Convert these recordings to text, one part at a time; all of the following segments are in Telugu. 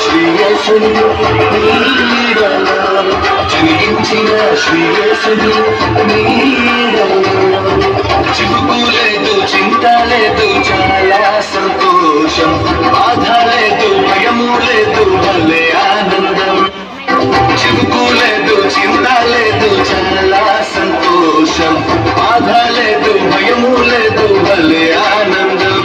శ్రీయేసుని నీడలో జనించిన శ్రీయేసుని నీడలో చివుకు లేదు చింత లేదు చాలా సంతోషం బాధ లేదు భయము లేదు భలే ఆనందం చివుకు లేదు చింత లేదు చాలా సంతోషం బాధ లేదు భయము లేదు భలే ఆనందం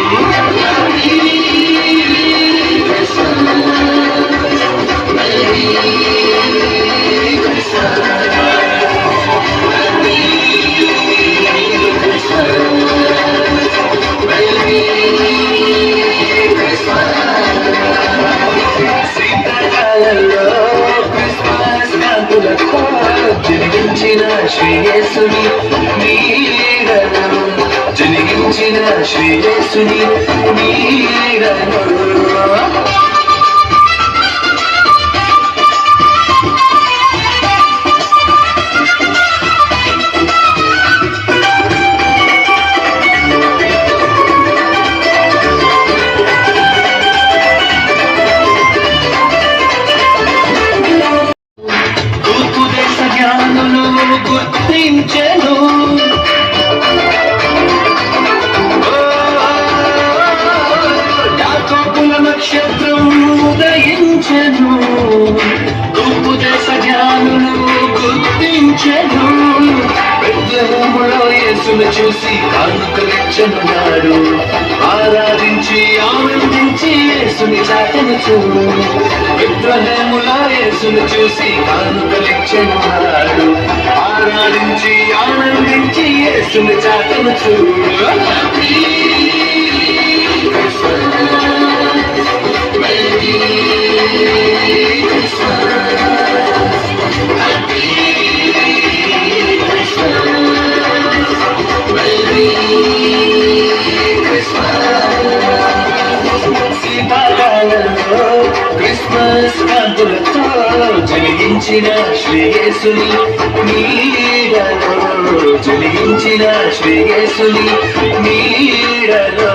జనించిన శ్రీయేసుని నీడలో జనించిన శ్రీయేసుని నీడలో గుర్తించెను యాకోబుల నక్షత్రం ఉదయించెను తూర్పు దేశ జ్ఞానులు గుర్తించెను బెత్లెహేములో యేసును చూసి కానుకలిచ్చెనున్నాడు ఆరాధించి ఆనందించి యేసుని చాటెనుచు బెత్లెహేములో యేసును చూసి కానుకలిచ్చెనున్నాడు ఆరాధించి ఆనందించి యేసుని చాటెనుచు క్రిస్మస్ కాంతులతో జనించిన శ్రీయేసుని నీడలో జనించిన శ్రీయేసుని నీడలో